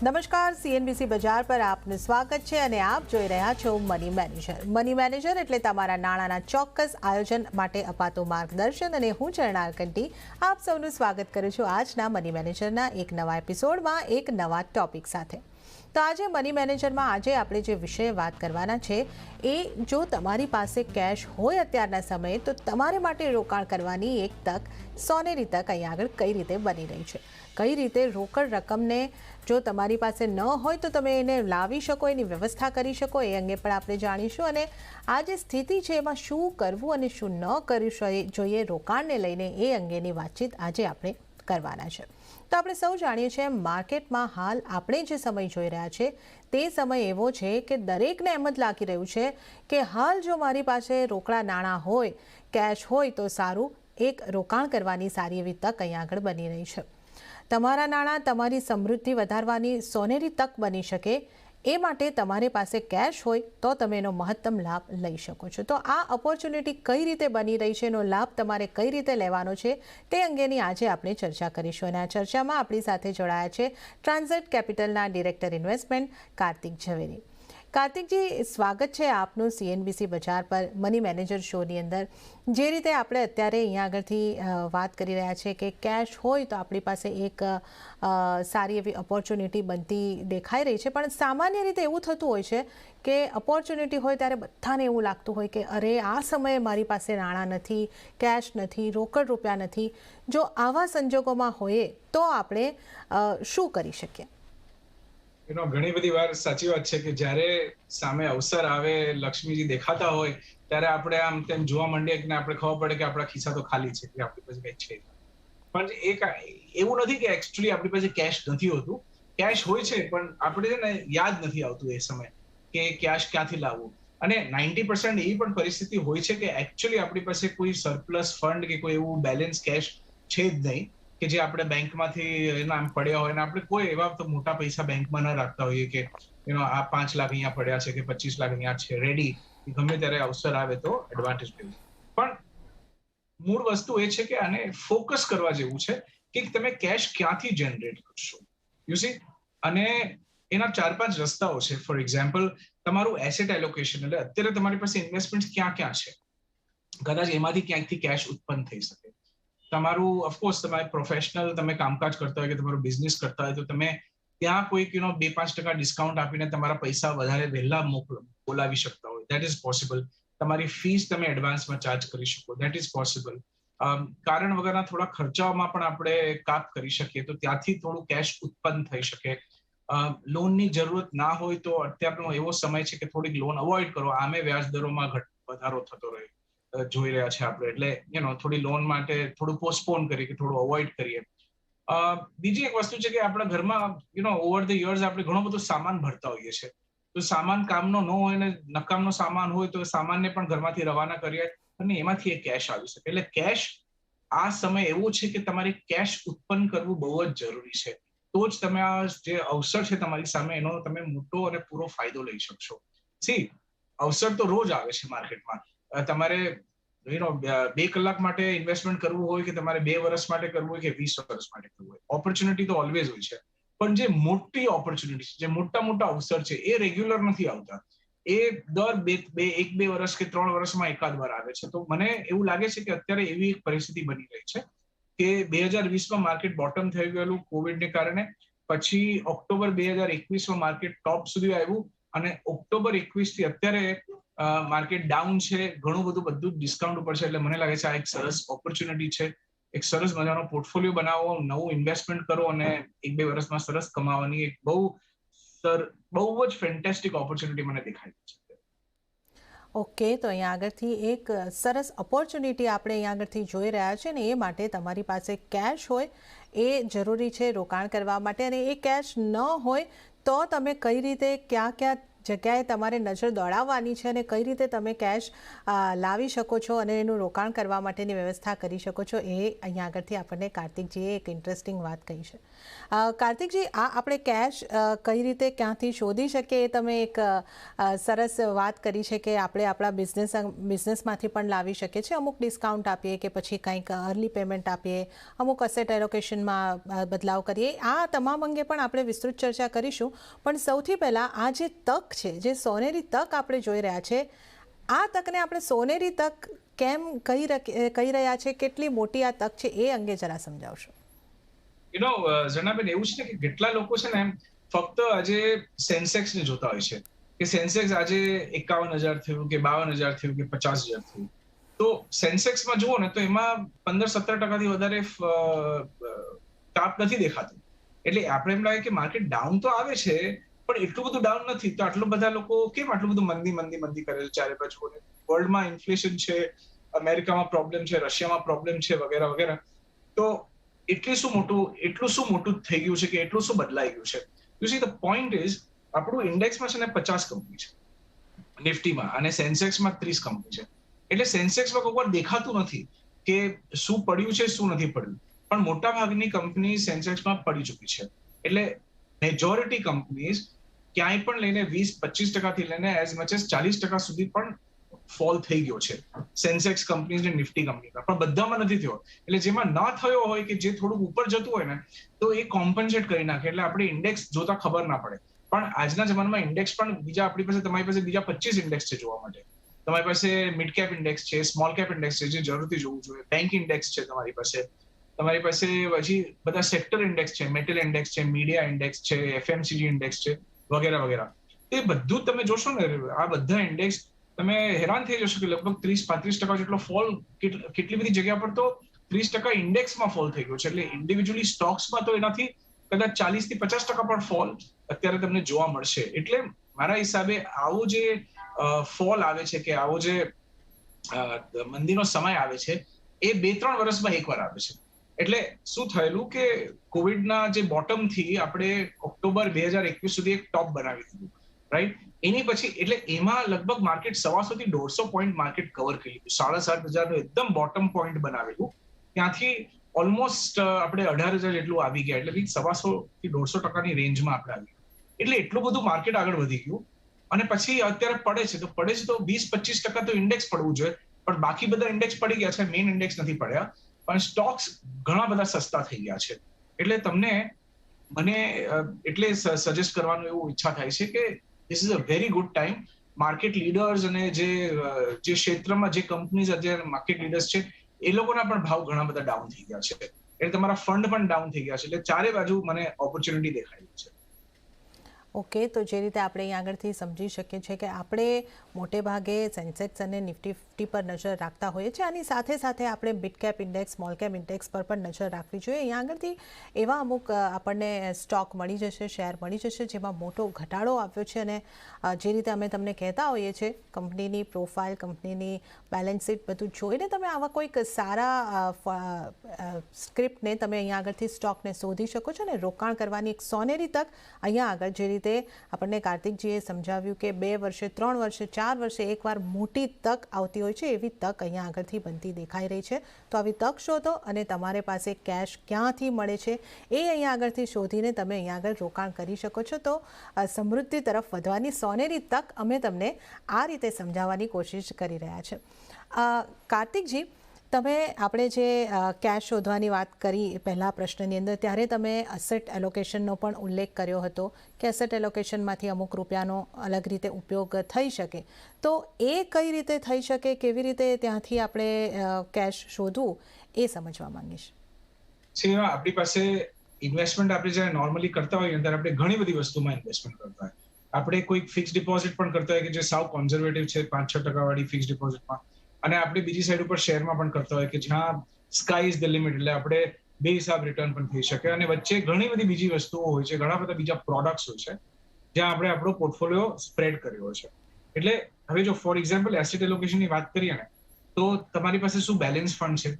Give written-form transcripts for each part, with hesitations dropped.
નમસ્કાર, સીએનબીસી બજાર પર આપનું સ્વાગત છે અને આપ જોઈ રહ્યા છો મની મેનેજર. મની મેનેજર એટલે તમારા નાણાંના ચોક્કસ આયોજન માટે અપાતું માર્ગદર્શન અને હું ચરણાર કંટી આપ સૌનું સ્વાગત કરું છું આજના મની મેનેજરના એક નવા એપિસોડમાં એક નવા ટોપિક સાથે. તો આજે મની મેનેજરમાં આજે આપણે જે વિષય વાત કરવાના છે એ જો તમારી પાસે કેશ હોય અત્યારના સમયે તો તમારે માટે રોકાણ કરવાની એક તક, સોનેરી તક અહીં આગળ કઈ રીતે બની રહી છે. કઈ રીતે રોકડ રકમને જો તમારી પાસે ન હોય તો તમે એને લાવી શકો, એની વ્યવસ્થા કરી શકો, એ અંગે પણ આપણે જાણીશું. અને આ જે સ્થિતિ છે એમાં શું કરવું અને શું ન કરવું જોઈએ રોકાણને લઈને એ અંગેની વાતચીત આજે આપણે કરવાના છે. તો આપણે સૌ જાણીએ છીએ માર્કેટમાં હાલ આપણે જે સમય જોઈ રહ્યા છે તે સમય એવો છે કે દરેકને એમ જ લાગી રહ્યું છે કે હાલ જો મારી પાસે રોકડા નાણાં હોય, કેશ હોય તો સારું, એક રોકાણ કરવાની સારી એવી તક અહીં આગળ બની રહી છે. તમારા નાણાં તમારી સમૃદ્ધિ વધારવાની સોનેરી તક બની શકે એ માટે તમારી પાસે કેશ હોય તો તમે એનો મહત્તમ લાભ લઈ શકો છો. તો આ ઓપોર્ચ્યુનિટી કઈ રીતે બની રહી છે, એનો લાભ તમારે કઈ રીતે લેવાનો છે તે અંગેની આજે આપણે ચર્ચા કરીશું. અને આ ચર્ચામાં આપણી સાથે જોડાયા છે ટ્રાન્ઝેક્ટ કેપિટલના ડિરેક્ટર ઇન્વેસ્ટમેન્ટ કાર્તિક ઝવેરી. કાર્તિકજી, સ્વાગત છે આપનું સીએનબીસી બજાર પર મની મેનેજર શોની અંદર. જે રીતે આપણે અત્યારે અહીંયા આગળથી વાત કરી રહ્યા છે કે કેશ હોય તો આપણી પાસે એક સારી એવી ઓપોર્ચ્યુનિટી બનતી દેખાઈ રહી છે, પણ સામાન્ય રીતે એવું થતું હોય છે કે ઓપોર્ચ્યુનિટી હોય ત્યારે બધાને એવું લાગતું હોય કે અરે આ સમયે મારી પાસે નાણાં નથી, કેશ નથી, રોકડ રૂપિયા નથી. જો આવા સંજોગોમાં હોઈએ તો આપણે શું કરી શકીએ? ઘણી બધી વાર સાચી વાત છે કે જ્યારે સામે અવસર આવે, લક્ષ્મીજી દેખાતા હોય ત્યારે આપણે આમ તેમ જોવા માંડીએ કે આપણે ખબર પડે કે આપણા ખિસ્સા તો ખાલી છે, કે આપણી પાસે કંઈ છે. પણ એવું નથી કે એકચ્યુઅલી આપણી પાસે કેશ નથી હોતું. કેશ હોય છે પણ આપણે છે ને યાદ નથી આવતું એ સમય કે કેશ ક્યાંથી લાવવું. અને 90% એવી પણ પરિસ્થિતિ હોય છે કે એકચ્યુઅલી આપણી પાસે કોઈ સરપ્લસ ફંડ કે કોઈ એવું બેલેન્સ કેશ છે જ નહીં કે જે આપણે બેંકમાંથી આમ પડ્યા હોય. અને આપણે કોઈ એવા તો મોટા પૈસા બેંકમાં ન રાખતા હોઈએ કે આ 5 લાખ અહીંયા પડ્યા છે કે 25 લાખ અહીંયા છે રેડી, ગમે ત્યારે અવસર આવે તો એડવાન્ટેજ લેવું. પણ મૂળ વસ્તુ એ છે કે આને ફોકસ કરવા જેવું છે કે તમે કેશ ક્યાંથી જનરેટ કરશો, યુ સી. અને એના 4-5 રસ્તાઓ છે. ફોર એક્ઝામ્પલ, તમારું એસેટ એલોકેશન, એટલે અત્યારે તમારી પાસે ઇન્વેસ્ટમેન્ટ ક્યાં ક્યાં છે, કદાચ એમાંથી ક્યાંકથી કેશ ઉત્પન્ન થઈ શકે. તમારું ઓફકોર્સ તમારે પ્રોફેશનલ તમે કામકાજ કરતા હોય કે તમારું બિઝનેસ કરતા હોય તો તમે ત્યાં કોઈક 2-5% ડિસ્કાઉન્ટ આપીને તમારા પૈસા વધારે વહેલા બોલાવી શકતા હોય, દેટ ઇઝ પોસિબલ. તમારી ફીસ તમે એડવાન્સમાં ચાર્જ કરી શકો, દેટ ઇઝ પોસિબલ. કારણ વગરના થોડા ખર્ચાઓમાં પણ આપણે કાપ કરી શકીએ તો ત્યાંથી થોડું કેશ ઉત્પન્ન થઈ શકે. લોનની જરૂરત ના હોય તો અત્યારનો એવો સમય છે કે થોડીક લોન અવોઇડ કરો. આમે વ્યાજ દરોમાં વધારો થતો રહે જોઈ રહ્યા છે આપણે, એટલે થોડી લોન માટે થોડું પોસ્ટપોન કરીએ કે થોડું અવોઇડ કરીએ. બીજી એક વસ્તુ છે કે આપણા ઘરમાં ઓવર ધ યર્સ આપણે ઘણો બધો સામાન ભરતા હોઈએ છીએ. તો સામાન કામનો ન હોય ને નકામનો સામાન હોય તો સામાનને પણ ઘરમાંથી રવાના કરીએ અને એમાંથી એ કેશ આવી શકે. એટલે કેશ આ સમય એવો છે કે તમારે કેશ ઉત્પન્ન કરવું બહુ જ જરૂરી છે. તો જ તમે આ જે અવસર છે તમારી સામે એનો તમે મોટો અને પૂરો ફાયદો લઈ શકશો. સી, અવસર તો રોજ આવે છે માર્કેટમાં. તમારે 2 કલાક માટે ઇન્વેસ્ટમેન્ટ કરવું હોય કે તમારે 2 વર્ષ માટે કરવું હોય કે 20 વર્ષ માટે કરવું હોય, ઓપોર્ચ્યુનિટી તો ઓલવેઝ હોય છે. પણ જે મોટી ઓપોર્ચ્યુનિટી છે, જે મોટા અવસર છે, એ રેગ્યુલર નથી આવતા. એ દર 1-2 વર્ષ કે 3 વર્ષમાં એકાદ વાર આવે છે. તો મને એવું લાગે છે કે અત્યારે એવી એક પરિસ્થિતિ બની રહી છે કે 2020માં માર્કેટ બોટમ થઈ ગયેલું કોવિડને કારણે. પછી ઓક્ટોબર 2021માં માર્કેટ ટોપ સુધી આવ્યું અને ઓક્ટોબર 21 થી અત્યારે માર્કેટ ડાઉન છે. ઘણું બધું ડિસ્કાઉન્ટ ઉપર છે. એટલે મને લાગે છે આ એક સરસ ઓપોર્ચ્યુનિટી છે. એક સરસ મજાનો પોર્ટફોલિયો બનાવો, નવું ઇન્વેસ્ટમેન્ટ કરો અને 1-2 વર્ષમાં સરસ કમાવાની એક બહુ જ ફેન્ટાસ્ટિક ઓપોર્ચ્યુનિટી મને દેખાય છે. ઓકે, તો અહીંયા આગળથી એક સરસ ઓપોર્ચ્યુનિટી આપણે અહીંયા આગળથી જોઈ રહ્યા છે ને એ માટે તમારી પાસે કેશ હોય એ જરૂરી છે રોકાણ કરવા માટે. અને એ કેશ ન હોય તો તમે કઈ રીતે ક્યાં જગ્યાએ તમારે નજર દોડાવવાની છે અને કઈ રીતે તમે કેશ લાવી શકો છો અને એનું રોકાણ કરવા માટેની વ્યવસ્થા કરી શકો છો, એ અહીંયા આગળથી આપણને કાર્તિકજીએ એક ઇન્ટરેસ્ટિંગ વાત કહી છે. કાર્તિકજી, આ આપણે કેશ કઈ રીતે ક્યાંથી શોધી શકીએ, એ તમે એક સરસ વાત કરી છે કે આપણે આપણા બિઝનેસમાંથી પણ લાવી શકીએ છીએ. અમુક ડિસ્કાઉન્ટ આપીએ કે પછી કંઈક અર્લી પેમેન્ટ આપીએ, અમુક અસેટ એલોકેશનમાં બદલાવ કરીએ. આ તમામ અંગે પણ આપણે વિસ્તૃત ચર્ચા કરીશું. પણ સૌથી પહેલાં આ જે તક છે, જે સોનેરી તક આપણે જોઈ રહ્યા છે, આ તકને આપણે સોનેરી તક કેમ કહી રહ્યા છે, કેટલી મોટી આ તક છે, એ અંગે જરા સમજાવશો. ઝરણાબેન, એવું છે કે કેટલા લોકો છે ને એમ ફક્ત આજે સેન્સેક્સ ને જોતા હોય છે કે સેન્સેક્સ આજે 51,000 થયું કે 52,000 થયું કે 50,000 થયું. તો સેન્સેક્સમાં જુઓ ને તો એમાં 15-17% વધારે કાપ નથી દેખાતું. એટલે આપણે એમ લાગે કે માર્કેટ ડાઉન તો આવે છે પણ એટલું બધું ડાઉન નથી. તો આટલું બધા લોકો કેમ આટલું બધું મંદી કરે છે ચારે બાજુ? વર્લ્ડમાં ઇન્ફ્લેશન છે, અમેરિકામાં પ્રોબ્લેમ છે, રશિયામાં પ્રોબ્લેમ છે, વગેરે વગેરે. તો એટલું શું મોટું થઈ ગયું છે કે એટલું શું બદલાઈ ગયું છે? You see the point is, આપણું ઇન્ડેક્સમાં છે ને 50 કંપની છે નિફ્ટીમાં, અને સેન્સેક્સમાં 30 કંપની છે. એટલે સેન્સેક્સમાં કોઈ વાર દેખાતું નથી કે શું પડ્યું છે, શું નથી પડ્યું. પણ મોટા ભાગની કંપની સેન્સેક્સમાં પડી ચૂકી છે. એટલે મેજોરિટી કંપનીઝ ક્યાંય પણ લઈને 20-25% થી લઈને એઝ મચ એઝ 40% સુધી પણ ફોલ થઈ ગયો છે સેન્સેક્સ કંપનીઝ ને નિફ્ટી કંપનીમાં. પણ બધામાં નથી થયો. એટલે જેમાં ના થયો હોય કે જે થોડુંક ઉપર જતું હોય ને, તો એ કોમ્પન્સેટ કરી નાખે. એટલે આપણે ઇન્ડેક્સ જોતા ખબર ના પડે. પણ આજના જમાનામાં ઇન્ડેક્સ પણ તમારી પાસે બીજા 25 ઇન્ડેક્સ છે જોવા માટે. તમારી પાસે મિડ કેપ ઇન્ડેક્સ છે, સ્મોલ કેપ ઇન્ડેક્સ છે, જે જરૂરથી જોવું જોઈએ. બેંક ઇન્ડેક્સ છે તમારી પાસે હજી બધા સેક્ટર ઇન્ડેક્સ છે, મેટલ ઇન્ડેક્સ છે, મીડિયા ઇન્ડેક્સ છે, એફએમસીજી ઇન્ડેક્સ છે, વગેરે વગેરે. એ બધું તમે જોશો ને, આ બધા ઇન્ડેક્સ તમે હેરાન થઈ જશો કે લગભગ 30-35% જેટલો ફોલ કેટલી બધી જગ્યા પર તો 30% ઇન્ડેક્સમાં ફોલ થઈ ગયો છે. એટલે ઇન્ડિવિજ્યુઅલી સ્ટોક્સમાં તો એનાથી કદાચ 40-50% પણ ફોલ અત્યારે તમને જોવા મળશે. એટલે મારા હિસાબે આવો જે ફોલ આવે છે કે આવો જે મંદીનો સમય આવે છે, એ 2-3 વર્ષમાં એકવાર આવે છે. એટલે શું થયેલું કે કોવિડના જે બોટમ થી આપણે ઓક્ટોબર 2021 સુધી એક ટોપ બનાવી દીધું, રાઈટ? એની પછી એટલે એમાં લગભગ માર્કેટ 150 થી 150 પોઈન્ટ માર્કેટ કવર કરી લીધું. 7,500 નું એકદમ બોટમ પોઈન્ટ બનાવેલું. ત્યાંથી ઓલમોસ્ટ આપણે 18,000 જેટલું આવી ગયા. એટલે 150 થી 150% રેન્જમાં આપણે આવી ગયા. એટલે એટલું બધું માર્કેટ આગળ વધી ગયું. અને પછી અત્યારે પડે છે તો 20-25% તો ઇન્ડેક્સ પડવું જોઈએ, પણ બાકી બધા ઇન્ડેક્સ પડી ગયા છે, મેઇન ઇન્ડેક્સ નથી પડ્યા. પણ સ્ટોક્સ ઘણા બધા સસ્તા થઈ ગયા છે. એટલે મને સજેસ્ટ કરવાનું એવું ઈચ્છા થાય છે કે this is a very good time. Market leaders અને જે ક્ષેત્રમાં જે કંપનીઝ અત્યારે માર્કેટ લીડર્સ છે, એ લોકોના પણ ભાવ ઘણા બધા ડાઉન થઈ ગયા છે. એટલે તમારા ફંડ પણ ડાઉન થઈ ગયા છે. એટલે ચારે બાજુ મને ઓપોર્ચ્યુનિટી દેખાય છે. ઓકે, તો જે રીતે આપણે અહીં આગળથી સમજી શકીએ છીએ કે આપણે મોટે ભાગે સેન્સેક્સ અને નિફ્ટી પર નજર રાખતા હોઈએ છીએ. આની સાથે સાથે આપણે mid cap index, small cap index પર પણ નજર રાખવી જોઈએ. અહીં આગળથી એવા અમુક આપણને સ્ટોક મળી જશે, શેર મળી જશે જેમાં મોટો ઘટાડો આવ્યો છે. અને જે રીતે અમે તમને કહેતા હોઈએ છીએ, કંપનીની પ્રોફાઇલ, કંપનીની બેલેન્સ શીટ બધું જોઈને તમે આવા કોઈક સારા સ્ક્રિપ્ટને તમે અહીંયા આગળથી સ્ટોકને શોધી શકો છો અને રોકાણ કરવાની એક સોનેરી તક અહીંયા આગળ જે રીતે આપણને કાર્તિકજીએ સમજાવ્યું કે 2 વર્ષે, 3 વર્ષે, 4 વર્ષે એકવાર મોટી તક આવતી હોય છે, એવી તક અહીંયા આગળથી બનતી દેખાઈ રહી છે. તો આવી તક શોધો અને તમારી પાસે કેશ ક્યાંથી મળે છે એ અહીંયા આગળથી શોધીને તમે અહીંયા આગળ રોકાણ કરી શકો છો. તો સમૃદ્ધિ તરફ વધવાની સોનેરી તક અમે તમને આ રીતે સમજાવવાની કોશિશ કરી રહ્યા છે. કાર્તિકજી, આપણે જે કેશ શોધવાની વાત કરી પહેલા પ્રશ્નની અંદર, ત્યારે તમે અસેટ એલોકેશનનો પણ ઉલ્લેખ કર્યો હતો કે અસેટ એલોકેશનમાંથી અમુક રૂપિયાનો અલગ રીતે ઉપયોગ થઈ શકે. તો એ કઈ રીતે થઈ શકે, કેવી રીતે ત્યાંથી આપણે કેશ શોધવું, એ સમજવા માંગીશ. આપણી પાસે ઇન્વેસ્ટમેન્ટ આપણે જ્યારે નોર્મલી કરતા હોઈએ ત્યારે આપણે ઘણી બધી વસ્તુમાં ઇન્વેસ્ટમેન્ટ કરતા હોય. આપણે કોઈ ફિક્સ ડિપોઝિટ પણ કરતા હોય કે જે સાવ કોન્ઝર્વેટિવ છે, 5-6% વાળી ફિક્સ ડિપોઝિટમાં. અને આપણે બીજી સાઈડ ઉપર શેરમાં પણ કરતા હોય કે જ્યાં સ્કાય ઇઝ ધ લિમિટ. એટલે આપણે બે હિસાબ રિટર્ન પણ થઈ શકે. અને વચ્ચે ઘણી બધી બીજી વસ્તુઓ હોય છે, ઘણા બધા બીજા પ્રોડક્ટ્સ હોય છે જ્યાં આપણે આપણો પોર્ટફોલિયો સ્પ્રેડ કર્યો છે. એટલે હવે જો ફોર એક્ઝામ્પલ એસેટ એલોકેશનની વાત કરીએ ને, તો તમારી પાસે શું બેલેન્સ ફંડ છે?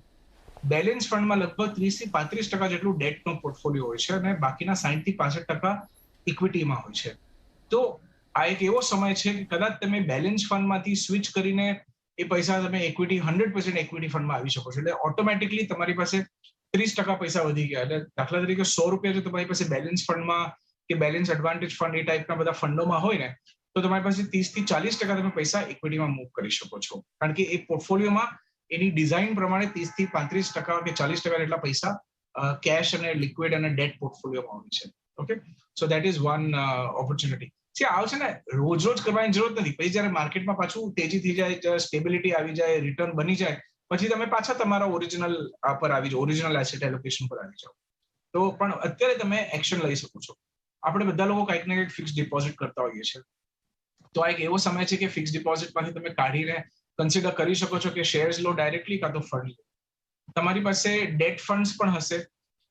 બેલેન્સ ફંડમાં લગભગ 30-35% જેટલું ડેટનો પોર્ટફોલિયો હોય છે અને બાકીના 60-65% ઇક્વિટીમાં હોય છે. તો આ એક એવો સમય છે કે કદાચ તમે બેલેન્સ ફંડમાંથી સ્વિચ કરીને એ પૈસા તમે ઇક્વિટી 100% ઇક્વિટી ફંડમાં આવી શકો છો. એટલે ઓટોમેટિકલી તમારી પાસે 30% પૈસા વધી ગયા. એટલે દાખલા તરીકે ₹100 જો તમારી પાસે બેલેન્સ ફંડમાં કે બેલેન્સ એડવાન્ટેજ ફંડ એ ટાઈપના બધા ફંડોમાં હોય ને, તો તમારી પાસે 30 થી 40% તમે પૈસા ઇક્વિટીમાં મૂવ કરી શકો છો. કારણ કે એ પોર્ટફોલિયોમાં એની ડિઝાઇન પ્રમાણે 30 થી 35% કે 40% જેટલા પૈસા કેશ અને લિક્વિડ અને ડેટ પોર્ટફોલિયોમાં હોય છે. Okay, so that is one opportunity. આવ છે ને રોજ રોજ કરવાની જરૂરત નથી. પછી જયારે માર્કેટમાં પાછું તેજી થઈ જાય, સ્ટેબિલિટી આવી જાય, રિટર્ન બની જાય, પછી તમે પાછા તમારા ઓરિજિનલ પર આવી જાઓ, ઓરિજિનલ એસેટ એલોકેશન પર આવી જાઓ. તો પણ અત્યારે તમે એક્શન લઈ શકો છો. આપણે બધા લોકો કંઈક ને કંઈક ફિક્સ ડિપોઝિટ કરતા હોઈએ છીએ. તો આ એક એવો સમય છે કે ફિક્સ ડિપોઝિટમાંથી તમે કાઢીને કન્સિડર કરી શકો છો કે શેર્સ લો ડાયરેક્ટલી કાં તો ફંડ લો. તમારી પાસે ડેટ ફંડ્સ પણ હશે.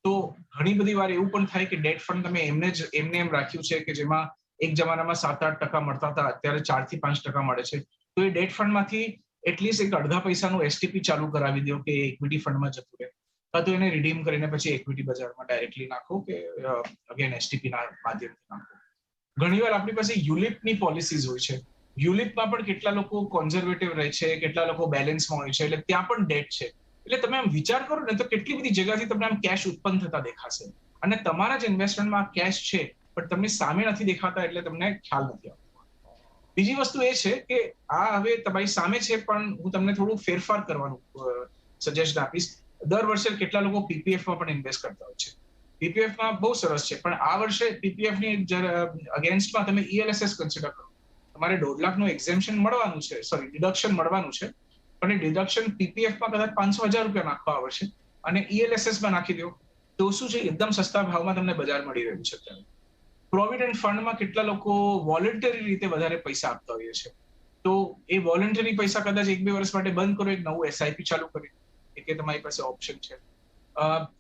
તો ઘણી બધી વાર એવું પણ થાય કે ડેટ ફંડ તમે એમને એમ રાખ્યું છે કે જેમાં એક જમાનામાં 7-8% મળતા હતા, અત્યારે 4 થી 5% મળે છે. તો એ ડેટ ફંડમાંથી એટલીસ્ટ એક અડધા પૈસાનું એસટીપી ચાલુ કરાવી દો કે ઇક્વિટી ફંડમાં જતું રહે, કાં તો એને રિડીમ કરીને પછી ઇક્વિટી બજારમાં ડાયરેક્ટલી નાખો કે અગેન એસટીપી ના માધ્યમથી નાખો. ઘણીવાર આપણી પાસે યુલિપની પોલિસીઝ હોય છે. યુલિપમાં પણ કેટલા લોકો કોન્ઝર્વેટિવ રહે છે, કેટલા લોકો બેલેન્સમાં હોય છે, એટલે ત્યાં પણ ડેટ છે. એટલે તમે આમ વિચાર કરો ને તો કેટલી બધી જગ્યાથી તમને આમ કેશ ઉત્પન્ન થતા દેખાશે, અને તમારા જ ઇન્વેસ્ટમેન્ટમાં કેશ છે પણ તમને સામે નથી દેખાતા, એટલે તમને ખ્યાલ નથી આવતો. બીજી વસ્તુ એ છે કે આ હવે તમારી સામે છે, પણ હું તમને થોડું ફેરફાર કરવાનું સજેશન આપીશ. દર વર્ષે કેટલા લોકો પીપીએફમાં પણ ઇન્વેસ્ટ કરતા હોય છે. પીપીએફમાં બહુ સરસ છે, પણ આ વર્ષે પીપીએફની અગેન્સ્ટમાં તમે ઈએલએસએસ કન્સિડર કરો. તમારે 1.5 લાખનું એક્ઝેમ્પશન મળવાનું છે, સોરી ડિડક્શન મળવાનું છે, પણ એ ડિડક્શન પીપીએફમાં કદાચ 500,000 રૂપિયા નાખવા આવશે અને ઈએલએસએસમાં નાખી દો તો શું છે, એકદમ સસ્તા ભાવમાં તમને બજાર મળી રહ્યું છે. અત્યારે પ્રોવિડન્ટ ફંડમાં કેટલા લોકો વોલન્ટરી રીતે વધારે પૈસા આપતા હોઈએ છે. તો એ વોલન્ટરી પૈસા કદાચ 1-2 વર્ષ માટે બંધ કરો, એક નવું એસઆઈપી ચાલુ કરી, એ તમારી પાસે ઓપ્શન છે.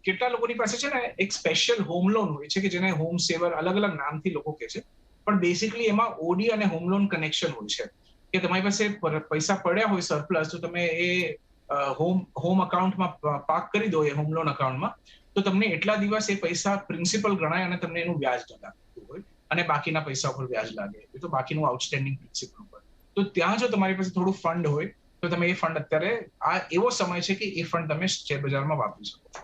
કેટલા લોકોની પાસે છે ને એક સ્પેશિયલ હોમ લોન હોય છે કે જેને હોમ સેવર અલગ અલગ નામથી લોકો કહે છે, પણ બેસિકલી એમાં ઓડી અને હોમ લોન કનેક્શન હોય છે કે તમારી પાસે પૈસા પડ્યા હોય સરપ્લસ, તો તમે એ હોમ અકાઉન્ટમાં પાર્ક કરી દો, એ હોમ લોન અકાઉન્ટમાં, તો તમને એટલા દિવસ એ પૈસા પ્રિન્સિપલ ગણાય અને તમને એનું વ્યાજ લાગતું હોય, અને બાકીના પૈસા ઉપર વ્યાજ લાગે, એ તો બાકીનું આઉટસ્ટેન્ડિંગ પ્રિન્સિપલ ઉપર. તો ત્યાં જો તમારી પાસે થોડું ફંડ હોય તો તમે એ ફંડ અત્યારે આ એવો સમય છે કે એ ફંડ તમે શેર બજારમાં વાપરી શકો છો.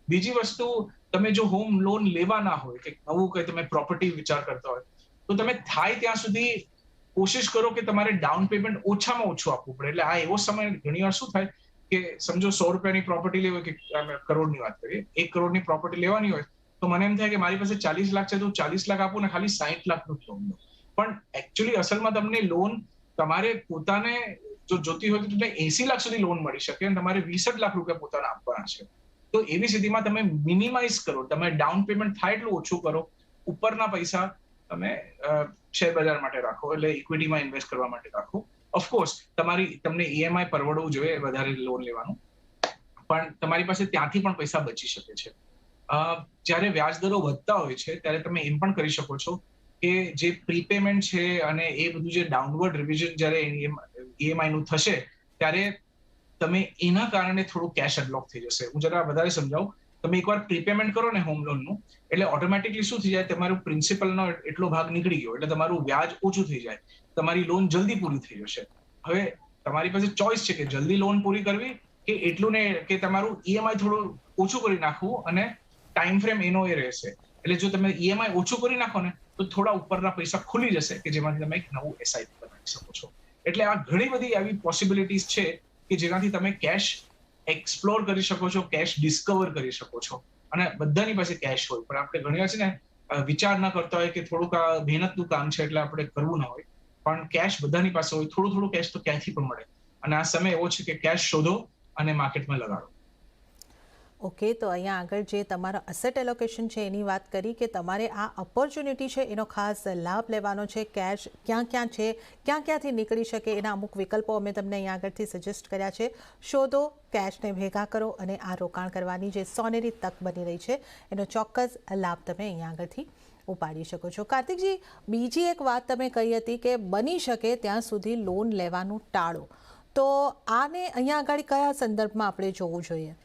બીજી વસ્તુ, તમે જો હોમ લોન લેવાના હોય કે નવું કઈ તમે પ્રોપર્ટી વિચાર કરતા હોય, તો તમે થાય ત્યાં સુધી કોશિશ કરો કે તમારે ડાઉન પેમેન્ટ ઓછામાં ઓછું આપવું પડે. એટલે આ એવો સમય ઘણીવાર શું થાય કે સમજો 100 રૂપિયાની પ્રોપર્ટી લેવી હોય, કે કરોડની વાત કરીએ, 1 કરોડની પ્રોપર્ટી લેવાની હોય, તો મને એમ થાય કે મારી પાસે 40 લાખ છે તો 40 લાખ આપું ને ખાલી 60 લાખનું લોન લો. પણ એકચ્યુઅલી અસલમાં તમને લોન તમારે પોતાને જો જોતી હોય તો તમને 80 લાખ સુધી લોન મળી શકે અને તમારે 20 લાખ રૂપિયા પોતાના આપવાના છે. તો એવી સ્થિતિમાં તમે મિનિમાઇઝ કરો, તમે ડાઉન પેમેન્ટ થાય એટલું ઓછું કરો, ઉપરના પૈસા તમે શેર બજાર માટે રાખો, એટલે ઇક્વિટીમાં ઇન્વેસ્ટ કરવા માટે રાખો. ઓફકોર્સ તમને ઈએમઆઈ પરવડવું જોઈએ વધારે લોન લેવાનું, પણ તમારી પાસે ત્યાંથી પણ પૈસા બચી શકે છે. જ્યારે વ્યાજ દરો વધતા હોય છે ત્યારે તમે એમ પણ કરી શકો છો કે જે પ્રીપેમેન્ટ છે અને એ બધું જે ડાઉનવર્ડ રિવિઝન જ્યારે ઈએમઆઈ નું થશે ત્યારે તમે એના કારણે થોડું કેશ અનલોક થઈ જશે. હું જરા વધારે સમજાવું. તમે એકવાર પ્રીપેમેન્ટ કરો ને હોમ લોનનું, એટલે ઓટોમેટિકલી શું થઈ જાય, તમારું પ્રિન્સિપલનો એટલો ભાગ નીકળી ગયો, એટલે તમારું વ્યાજ ઓછું થઈ જાય, તમારી લોન જલ્દી પૂરી થઈ જશે. હવે તમારી પાસે ચોઇસ છે કે જલ્દી લોન પૂરી કરવી કે એટલું ને કે તમારું ઈએમઆઈ થોડું ઓછું કરી નાખવું, અને ટાઈમ ફ્રેમ એનો એ રહેશે. એટલે જો તમે ઈએમઆઈ ઓછું કરી નાખો ને તો થોડા ઉપરના પૈસા ખુલી જશે કે જેમાંથી તમે એક નવું એસઆઈપી બનાવી શકો છો. એટલે આ ઘણી બધી આવી પોસિબિલિટીઝ છે કે જેનાથી તમે કેશ એક્સપ્લોર કરી શકો છો, કેશ ડિસ્કવર કરી શકો છો. અને બધાની પાસે કેશ હોય, પણ આપણે ઘણી વાર છે ને વિચાર ન કરતા હોય કે થોડુંક આ મહેનતનું કામ છે એટલે આપણે કરવું ના હોય, પણ કેશ બધાની પાસે હોય. થોડું થોડું કેશ તો ક્યાંથી પણ મળે, અને આ સમય એવો છે કે કેશ શોધો અને માર્કેટમાં લગાડો. ઓકે, તો અહીંયા આગળ જે તમારા અસેટ એલોકેશન છે એની વાત કરી કે તમારે આ ઓપોર્ચ્યુનિટી છે એનો ખાસ લાભ લેવાનો છે. કેશ ક્યાં ક્યાં છે, ક્યાં ક્યાંથી નીકળી શકે, એના અમુક વિકલ્પો અમે તમને અહીંયા આગળથી સજેસ્ટ કર્યા છે. શોધો, કેશને ભેગા કરો અને આ રોકાણ કરવાની જે સોનેરી તક બની રહી છે એનો ચોક્કસ લાભ તમે અહીંયા આગળથી ઉપાડી શકો છો. કાર્તિકજી, બીજી એક વાત તમે કહી હતી કે બની શકે ત્યાં સુધી લોન લેવાનું ટાળો, તો આને અહીંયા આગળ કયા સંદર્ભમાં આપણે જોવું જોઈએ?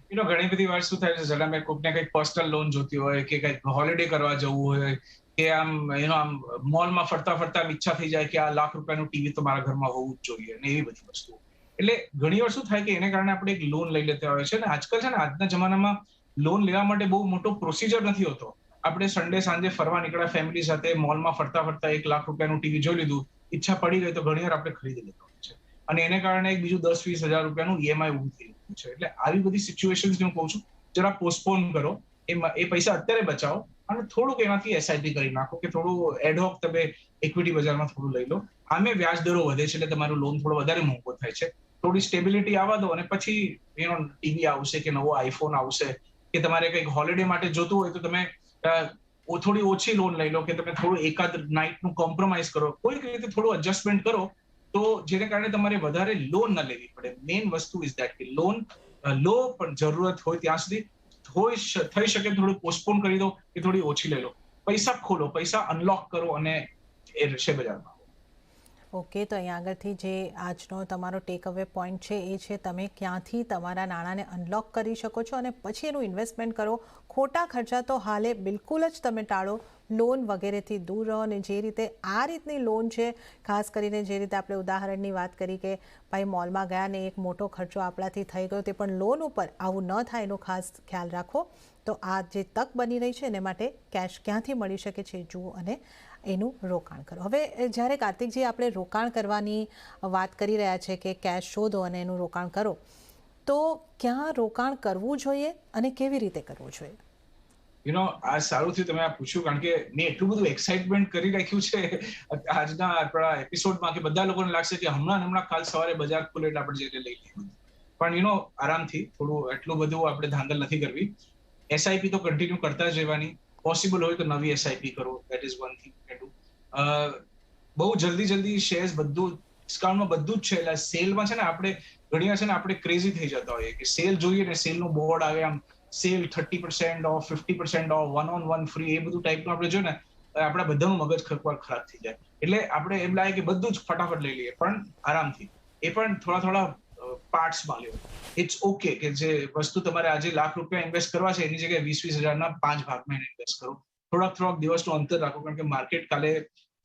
ઘણી બધી વાર શું થાય છે, જરા મેં કોઈકને કંઈક પર્સનલ લોન જોતી હોય કે કંઈક હોલિડે કરવા જવું હોય કે આમ આમ મોલમાં ફરતા ફરતા ઈચ્છા થઈ જાય કે આ લાખ રૂપિયાનું ટીવી તો મારા ઘરમાં હોવું જ જોઈએ ને એવી બધી વસ્તુઓ. એટલે ઘણી વાર શું થાય કે એને કારણે આપણે એક લોન લઈ લેતા હોય છે ને આજકાલ છે ને આજના જમાનામાં લોન લેવા માટે બહુ મોટો પ્રોસિજર નથી હોતો. આપણે સન્ડે સાંજે ફરવા નીકળ્યા ફેમિલી સાથે મોલમાં ફરતા ફરતા 1 લાખ રૂપિયાનું ટીવી જોઈ લીધું, ઈચ્છા પડી ગઈ તો ઘણી વાર આપણે ખરીદી લેતા હોય છે. અને એને કારણે એક બીજું 10-20 હજાર રૂપિયાનું ઈએમઆઈ ઊભું થઈ ગયું છે. એટલે આવી બધી સિચ્યુએશન્સ હું કહું છું જરા પોસ્ટપોન કરો, એ પૈસા અત્યારે બચાવો અને થોડુંક એમાંથી એસઆઈપી કરી નાખો કે થોડું એડહોક તમે ઇક્વિટી બજારમાં થોડું લઈ લો. આમે વ્યાજ દરો વધે છે એટલે તમારું લોન થોડો વધારે મોંઘો થાય છે. થોડી સ્ટેબિલિટી આવવા દો અને પછી ટીવી આવશે કે નવો આઈફોન આવશે કે તમારે કંઈક હોલિડે માટે જોતું હોય તો તમે થોડી ઓછી લોન લઈ લો કે તમે થોડું એકાદ નાઇટનું કોમ્પ્રોમાઇઝ કરો, કોઈક રીતે થોડું એડજસ્ટમેન્ટ કરો તો જેને કારણે તમારે વધારે લોન ન લેવી પડે. મેઇન વસ્તુ ઇઝ ધેટ કે લોન લો પણ જરૂરત હોય ત્યાં સુધી થઈ શકે થોડું પોસ્ટપોન કરી દો કે થોડી ઓછી લઈ લો. પૈસા ખોલો, પૈસા અનલોક કરો અને એ શેર બજારમાં. ઓકે, તો અહીંયા આગળથી જે આજનો તમારો ટેક અવે પોઈન્ટ છે એ છે તમે ક્યાંથી તમારા નાણાંને અનલોક કરી શકો છો અને પછી એનું ઇન્વેસ્ટમેન્ટ કરો. ખોટા ખર્ચા તો હાલે બિલકુલ જ તમે ટાળો, લોન વગેરેથી દૂર રહો. અને જે રીતે આ રીતની લોન છે, ખાસ કરીને જે રીતે આપણે ઉદાહરણની વાત કરી કે ભાઈ મોલમાં ગયા ને એક મોટો ખર્ચો આપણાથી થઈ ગયો, તે પણ લોન ઉપર, આવું ન થાય એનો ખાસ ખ્યાલ રાખો. તો આ જે તક બની રહી છે એને માટે કેશ ક્યાંથી મળી શકે છે જુઓ અને એનું રોકાણ કરો. હવે જ્યારે કાર્તિકજી આપણે રોકાણ કરવાની વાત કરી રહ્યા છે કે કેશ શોધો અને એનું રોકાણ કરો, તો ક્યાં રોકાણ કરવું જોઈએ અને કેવી રીતે કરવું જોઈએ? આ સારું થયું તમે આ પૂછ્યું, કારણ કે મેં એટલું બધું એક્સાઇટમેન્ટ કરી રાખ્યું છે આજના આપણા એપિસોડમાં કે બધા લોકોને લાગશે કે હમણાં કાલ સવારે બજાર ખુલે એટલે આપણે જઈને લઈ લઈએ. પણ આરામથી થોડું એટલું બધું આપણે ધાંધલ નથી કરવી. એસઆઈપી તો કન્ટિન્યુ કરતા જ રહેવાની. પોસિબલ હોય તો નવી એસઆઈપી કરો, that is one thing you can do. બહુ જલ્દી શેર્સ બધું ડિસ્કાઉન્ટમાં બધું જ છે. એટલે સેલમાં છે ને આપણે ઘણી વાર છે ને આપણે ક્રેઝી થઈ જતા હોઈએ કે સેલ જોઈએ ને સેલનું બોર્ડ આવે, આમ sale 30% off, 50% off, 1 on 1 free, એ બધું ટાઈપનું આપણે જોઈએ ને આપણા બધાનું મગજ ખરાબ થઈ જાય. એટલે આપણે એમ લાગે કે બધું જ ફટાફટ લઈ લઈએ, પણ આરામથી એ પણ થોડા પાર્ટ્સમાં લ્યો. ઇટ્સ ઓકે કે જે વસ્તુ તમારે આજે લાખ રૂપિયા ઇન્વેસ્ટ કરવા છે એની જગ્યાએ 20-20 હજારના 5 ભાગમાં ઇન્વેસ્ટ કરો. થોડાક દિવસનું અંતર રાખો, કારણ કે માર્કેટ કાલે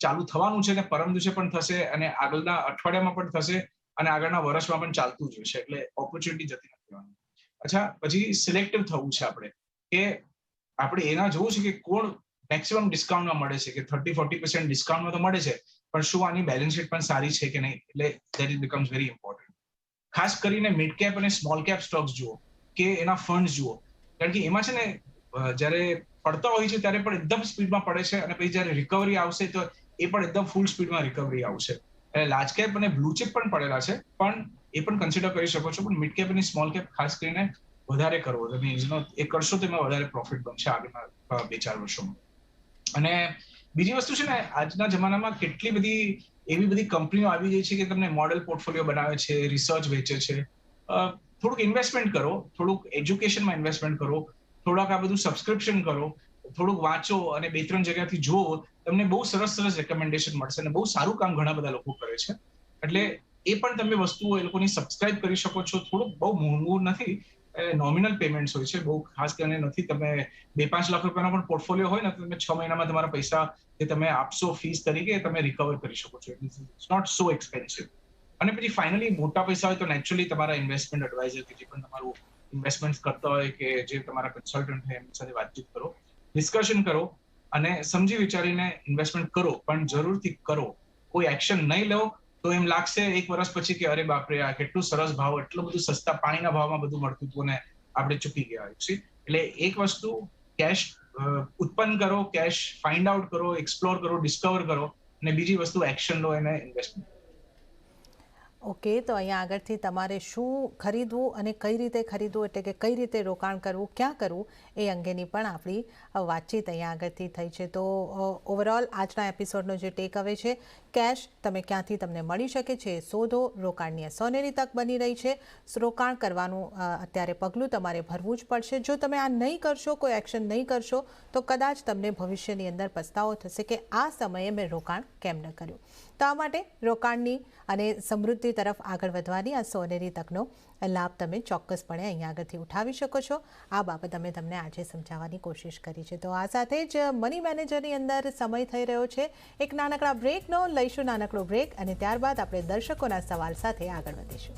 ચાલુ થવાનું છે ને પરમ દિવસે પણ થશે અને આગળના અઠવાડિયામાં પણ થશે અને આગળના વર્ષમાં પણ ચાલતું જ રહેશે. એટલે ઓપોર્ચ્યુનિટી જતી નથી રહેવાની. અચ્છા, પછી સિલેક્ટિવ થવું છે આપણે કે આપણે એના જોવું છે કે કોણ મેક્સિમમ ડિસ્કાઉન્ટમાં મળે છે, કે 30-40% ડિસ્કાઉન્ટમાં તો મળે છે, પણ શું આની બેલેન્સ શીટ પણ સારી છે કે નહીં. એટલે that it becomes very important. ખાસ કરીને મિડ કેપ અને સ્મોલ કેપ સ્ટોક્સ જુઓ કે એના ફંડ જુઓ, કારણ કે એમાં છે ને જ્યારે પડતા હોય છે ત્યારે પણ એકદમ સ્પીડમાં પડે છે અને પછી જ્યારે રિકવરી આવશે તો એ પણ એકદમ ફૂલ સ્પીડમાં રિકવરી આવશે. એટલે લાર્જ કેપ અને બ્લુ ચિપ પણ પડેલા છે, પણ એ પણ કન્સિડર કરી શકો છો. પણ મિડ કેપ અને સ્મોલ કેપ ખાસ કરીને વધારે કરવો, તમે એ કરશો તો એમાં વધારે પ્રોફિટ બનશે આગળના 2-4 વર્ષોમાં. અને બીજી વસ્તુ છે ને, આજના જમાનામાં કેટલી બધી એવી બધી કંપનીઓ આવી ગઈ છે કે તમને મોડેલ પોર્ટફોલિયો બનાવે છે, રિસર્ચ વેચે છે. થોડુંક ઇન્વેસ્ટમેન્ટ કરો, થોડુંક એજ્યુકેશનમાં ઇન્વેસ્ટમેન્ટ કરો, થોડાક આ બધું સબસ્ક્રિપ્શન કરો, થોડુંક વાંચો અને 2-3 જગ્યાથી જુઓ, તમને બહુ સરસ રેકમેન્ડેશન મળશે અને બહુ સારું કામ ઘણા બધા લોકો કરે છે. એટલે એ પણ તમે વસ્તુઓ એ લોકોની સબસ્ક્રાઇબ કરી શકો છો. થોડુંક બહુ મોંઘું નથી, નોમિનલ પેમેન્ટ્સ હોય છે, બહુ ખાસ કરીને નથી. તમે 2-5 લાખ રૂપિયાનો પણ પોર્ટફોલિયો હોય ને તો તમે 6 મહિનામાં તમારા પૈસા જે તમે આપશો ફીસ તરીકે તમે રિકવર કરી શકો છો. It's not so expensive. અને પછી ફાઇનલી મોટા પૈસા હોય તો નેચરલી તમારા ઇન્વેસ્ટમેન્ટ એડવાઇઝર કે જે પણ તમારું ઇન્વેસ્ટમેન્ટ કરતા હોય કે જે તમારા કન્સલ્ટન્ટ હોય એમની સાથે વાતચીત કરો, ડિસ્કશન કરો અને સમજી વિચારીને ઇન્વેસ્ટમેન્ટ કરો, પણ જરૂરથી કરો. કોઈ એક્શન નહીં લો તો એમ લાગશે 1 વર્ષ પછી કે અરે બાપરે, આ કેટલું સરસ ભાવ, એટલું બધું સસ્તા પાણીના ભાવમાં બધું મળતું હતું ને આપણે ચૂકી ગયા. એટલે એક વસ્તુ કેશ ઉત્પન્ન કરો, કેશ ફાઇન્ડ આઉટ કરો, એક્સપ્લોર કરો, ડિસ્કવર કરો, અને બીજી વસ્તુ એક્શન લો એને ઇન્વેસ્ટમેન્ટ. ઓકે, તો અહીંયા આગળથી તમારે શું ખરીદવું અને કઈ રીતે ખરીદવું, એટલે કે કઈ રીતે રોકાણ કરવું, ક્યાં કરવું, એ અંગેની પણ આપણી વાતચીત અહીંયા આગળથી થઈ છે. તો ઓવરઓલ આજના એપિસોડનો જે ટેક અવે છે, કેશ તમે ક્યાંથી તમને મળી શકે છે એ શોધો. રોકાણની સોનેરી તક બની રહી છે. રોકાણ કરવાનું અત્યારે પગલું તમારે ભરવું જ પડશે. જો તમે આ નહીં કરશો, કોઈ એક્શન નહીં કરશો, તો કદાચ તમને ભવિષ્યની અંદર પસ્તાવો થશે કે આ સમયે મેં રોકાણ કેમ ન કર્યું. તો આ માટે રોકાણની અને સમૃદ્ધિ તરફ આગળ વધવાની આ સોનેરી તકનો લાભ તમે ચોક્કસપણે અહીંયા આગળથી ઉઠાવી શકો છો. આ બાબત અમે તમને આજે સમજાવવાની કોશિશ કરી છે. તો આ સાથે જ મની મેનેજરની અંદર સમય થઈ રહ્યો છે એક નાનકડા બ્રેકનો. લઈશું નાનકડો બ્રેક અને ત્યારબાદ આપણે દર્શકોના સવાલ સાથે આગળ વધીશું.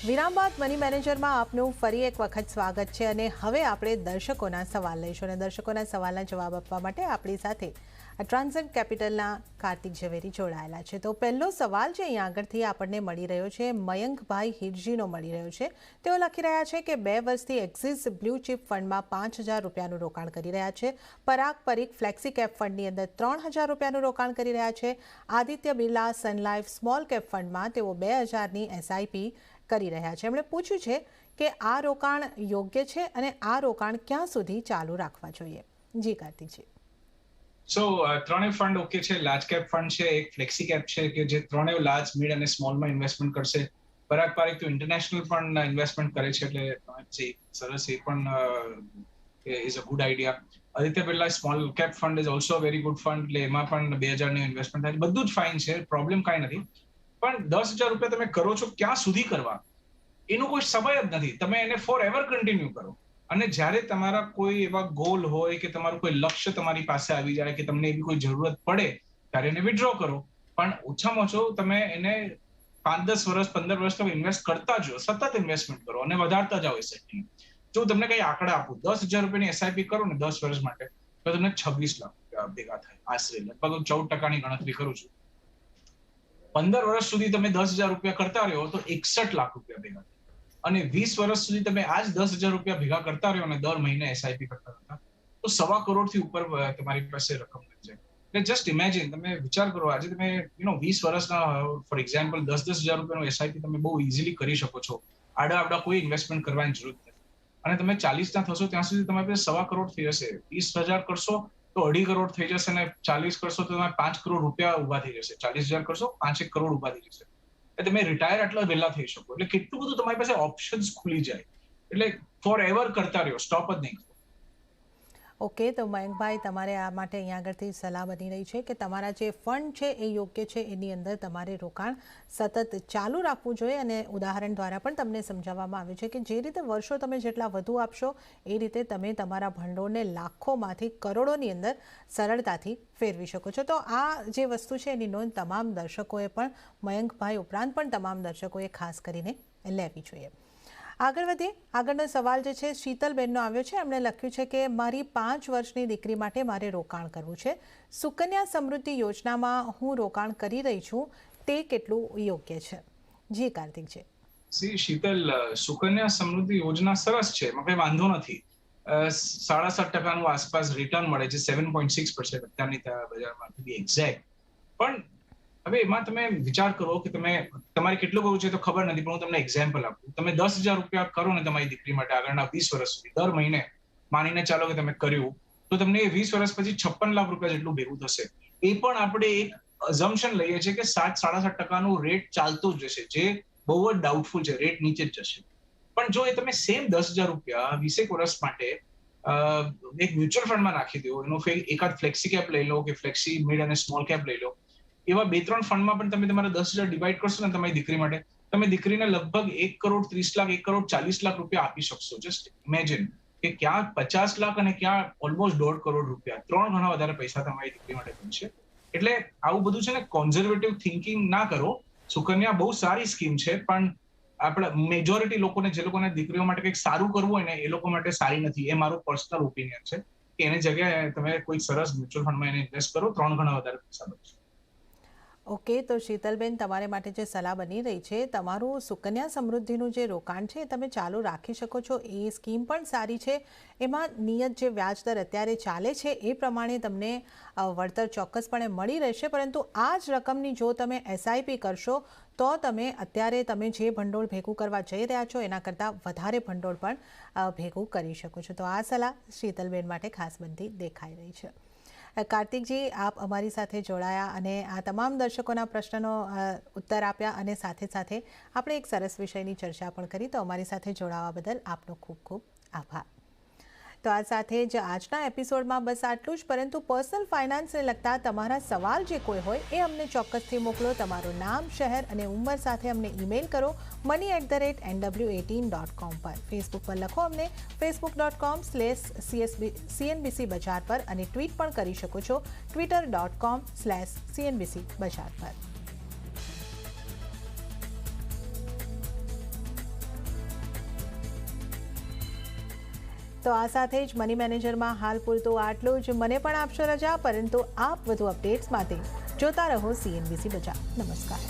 વિરામ બાદ મની મેનેજરમાં આપનું ફરી એક વખત સ્વાગત છે અને હવે આપણે દર્શકોના સવાલ લઈશું અને દર્શકોના સવાલના જવાબ આપવા માટે આપણી સાથે ટ્રાન્ઝેન્ટ કેપિટલના કાર્તિક ઝવેરી જોડાયેલા છે. તો પહેલો સવાલ જે અહીંયા આગળથી આપણને મળી રહ્યો છે મયંકભાઈ હિરજીનો મળી રહ્યો છે. તેઓ લખી રહ્યા છે કે 2 વર્ષથી એક્સિસ બ્લુ ચિપ ફંડમાં 5,000 રૂપિયાનું રોકાણ કરી રહ્યા છે. પરાગ પરીખ ફ્લેક્સી કેપ ફંડની અંદર 3,000 રૂપિયાનું રોકાણ કરી રહ્યા છે. આદિત્ય બિરલા સન લાઈફ સ્મોલ કેપ ફંડમાં તેઓ 2,000ની એસઆઈપી કરી રહ્યા છે. એમણે પૂછ્યું છે કે આ રોકાણ યોગ્ય છે અને આ રોકાણ ક્યાં સુધી ચાલુ રાખવા જોઈએ. જી કાર્તિકજી. ત્રણેય ફંડ ઓકે છે. લાર્જ કેપ ફંડ છે, એક ફ્લેક્સી કેપ છે કે જે ત્રણેય લાર્જ મિડ અને સ્મોલમાં ઇન્વેસ્ટમેન્ટ કરશે. પરાગ પારીખ તો ઇન્ટરનેશનલ પણ ઇન્વેસ્ટમેન્ટ કરે છે એટલે સરસ, એ પણ is a good idea. Aditya Birla small cap fund is also very good fund, એટલે એમાં પણ 2,000ની ઇન્વેસ્ટમેન્ટ થાય. બધું જ ફાઇન છે, પ્રોબ્લેમ કાંઈ નથી. પણ 10,000 રૂપિયા તમે કરો છો ક્યાં સુધી કરવા એનો કોઈ સમય જ નથી. તમે એને ફોર એવર કન્ટિન્યુ કરો અને જ્યારે તમારા કોઈ એવા ગોલ હોય કે તમારું કોઈ લક્ષ્ય તમારી પાસે આવી જાય કે તમને એવી કોઈ જરૂરત પડે ત્યારે એને વિથડ્રો કરો. પણ ઓછામાં ઓછો તમે એને 5-10 વર્ષ 15 વર્ષ તમે ઇન્વેસ્ટ કરતા જો, સતત ઇન્વેસ્ટમેન્ટ કરો અને વધારતા જાઓ એસઆઈપી. જો તમને કઈ આંકડા આપું, 10,000 રૂપિયાની એસઆઈપી કરો ને 10 વર્ષ માટે તો તમને 26 લાખ રૂપિયા ભેગા થાય આશરે. લગભગ 14% ગણતરી કરું છું. 15 વર્ષ સુધી તમે 10,000 રૂપિયા કરતા રહ્યો તો 61 લાખ રૂપિયા ભેગા થાય. અને 20 વર્ષ સુધી તમે આ જ 10,000 રૂપિયા ભેગા કરતા રહ્યો અને દર મહિને એસઆઈપી કરતા હતા તો 1.25 કરોડથી ઉપર તમારી પાસે રકમ થઈ જાય. એટલે જસ્ટ ઇમેજિન, તમે વિચાર કરો, આજે તમે 20 વર્ષના ફોર એક્ઝામ્પલ 10,000 રૂપિયાનું એસઆઈપી તમે બહુ ઇઝીલી કરી શકો છો. આડા કોઈ ઇન્વેસ્ટમેન્ટ કરવાની જરૂર નથી. અને તમે 40 ના થશો ત્યાં સુધી તમારી પાસે 1.25 કરોડ થઈ જશે. 20,000 કરશો તો 2.5 કરોડ થઈ જશે અને 40 કરશો તો તમારે 5 કરોડ રૂપિયા ઉભા થઈ જશે. 40,000 કરશો 5 કરોડ ઉભા થઈ જશે. એટલે તમે રિટાયર આટલા વહેલા થઈ શકો. એટલે કેટલું બધું તમારી પાસે ઓપ્શન્સ ખુલી જાય. એટલે ફોર એવર કરતા રહ્યો, સ્ટોપ જ નહીં. ઓકે, તો મયંકભાઈ તમારે આ માટે અહીંયા આગળથી સલાહ બની રહી છે કે તમારા જે ફંડ છે એ યોગ્ય છે, એની અંદર તમારે રોકાણ સતત ચાલુ રાખવું જોઈએ. અને ઉદાહરણ દ્વારા પણ તમને સમજાવવામાં આવ્યું છે કે જે રીતે વર્ષો તમે જેટલા વધુ આપશો એ રીતે તમે તમારા ભંડોળને લાખોમાંથી કરોડોની અંદર સરળતાથી ફેરવી શકો છો. તો આ જે વસ્તુ છે એની નોંધ તમામ દર્શકોએ પણ, મયંકભાઈ ઉપરાંત પણ તમામ દર્શકોએ ખાસ કરીને લેવી જોઈએ. આગળ વધીએ. આગળનો સવાલ જે છે શીતલબેનનો આવ્યો છે. એમણે લખ્યું છે કે મારી 5 વર્ષની દીકરી માટે મારે રોકાણ કરવું છે. સુકન્યા સમૃદ્ધિ યોજનામાં હું રોકાણ કરી રહી છું, તે કેટલું યોગ્ય છે? જી કાર્તિકજી. શીતલ, સુકન્યા સમૃદ્ધિ યોજના સરસ છે, એમાં કઈ વાંધો નથી. 7.5% આસપાસ રિટર્ન મળે છે, 7.6% અત્યારની બજારમાં ટુ બી એક્ઝેક્ટ. પણ હવે એમાં તમે વિચાર કરો કે તમારે કેટલું કરવું છે તો ખબર નથી, પણ હું તમને એક્ઝામ્પલ આપું. તમે 10,000 રૂપિયા કરો ને તમારી દીકરી માટે આગળના 20 વર્ષ સુધી દર મહિને, માનીને ચાલો કે તમે કર્યું તો તમને 20 વર્ષ પછી 56 લાખ રૂપિયા જેટલું ભેગું થશે. એ પણ આપણે એક અઝમ્પશન લઈએ છીએ કે 7-7.5% રેટ ચાલતો જ રહેશે, જે બહુ જ ડાઉટફુલ છે, રેટ નીચે જ જશે. પણ જો એ તમે સેમ 10,000 રૂપિયા 20 વર્ષ માટે એક મ્યુચ્યુઅલ ફંડમાં નાખી દો, એનો એકાદ ફ્લેક્સી કેપ લઈ લો કે ફ્લેક્સી મિડ અને સ્મોલ કેપ લઈ લો, એવા 2-3 ફંડમાં પણ તમે તમારા 10,000 ડિવાઈડ કરશો ને તમારી દીકરી માટે, તમે દીકરીને લગભગ 1 કરોડ 30 લાખ 1 કરોડ 40 લાખ રૂપિયા આપી શકશો. જસ્ટ ઇમેજિન કે ક્યાં 50 લાખ અને ક્યાં ઓલમોસ્ટ 1.5 કરોડ રૂપિયા, 3 ગણા વધારે પૈસા તમારી દીકરી માટે બનશે. એટલે આવું બધું છે ને, કોન્ઝર્વેટિવ થિંકિંગ ના કરો. સુકન્યા બહુ સારી સ્કીમ છે, પણ આપણા મેજોરિટી લોકોને, જે લોકોને દીકરીઓ માટે કંઈક સારું કરવું હોય ને, એ લોકો માટે સારી નથી. એ મારો પર્સનલ ઓપિનિયન છે કે એની જગ્યાએ તમે કોઈ સરસ મ્યુચ્યુઅલ ફંડમાં એને ઇન્વેસ્ટ કરો, 3 ગણા વધારે પૈસા બનશે. ઓકે, તો શીતલબેન તમારે માટે જે સલાહ બની રહી છે, તમારું સુકન્યા સમૃદ્ધિનું જે રોકાણ છે તમે ચાલુ રાખી શકો છો. એ સ્કીમ પણ સારી છે. એમાં નિયત જે વ્યાજ દર અત્યારે ચાલે છે એ પ્રમાણે તમને વળતર ચોક્કસપણે મળી રહેશે. પરંતુ આ જ રકમની જો તમે એસઆઈપી કરશો તો તમે અત્યારે તમે જે ભંડોળ ભેગું કરવા જઈ રહ્યા છો એના કરતાં વધારે ભંડોળ પણ ભેગું કરી શકો છો. તો આ સલાહ શીતલબેન માટે ખાસ બનતી દેખાઈ રહી છે. કાર્તિકજી, આપ અમારી સાથે જોડાયા અને આ તમામ દર્શકોના પ્રશ્નનો ઉત્તર આપ્યા અને સાથે સાથે આપણે એક સરસ વિષયની ચર્ચા પણ કરી, તો અમારી સાથે જોડાવા બદલ આપનો ખૂબ ખૂબ આભાર. તો આ સાથે જ આજના એપિસોડમાં બસ આટલું જ, પરંતુ પર્સનલ ફાઇનાન્સને લગતા તમારા સવાલ જે કોઈ હોય એ અમને ચોક્કસથી મોકલો. તમારું નામ, શહેર અને ઉંમર સાથે અમને ઈમેલ કરો money@nw18.com પર. ફેસબુક પર લખો અમને facebook.com/cnbc બજાર પર અને ટ્વીટ પણ કરી શકો છો twitter.com/cnbc બજાર પર. તો આ સાથે જ મની મેનેજરમાં હાલ પૂરતું આટલું જ. મને પણ આપશો રજા, પરંતુ આપ વધુ અપડેટ્સ માટે જોતા રહો CNBC બજાર. નમસ્કાર.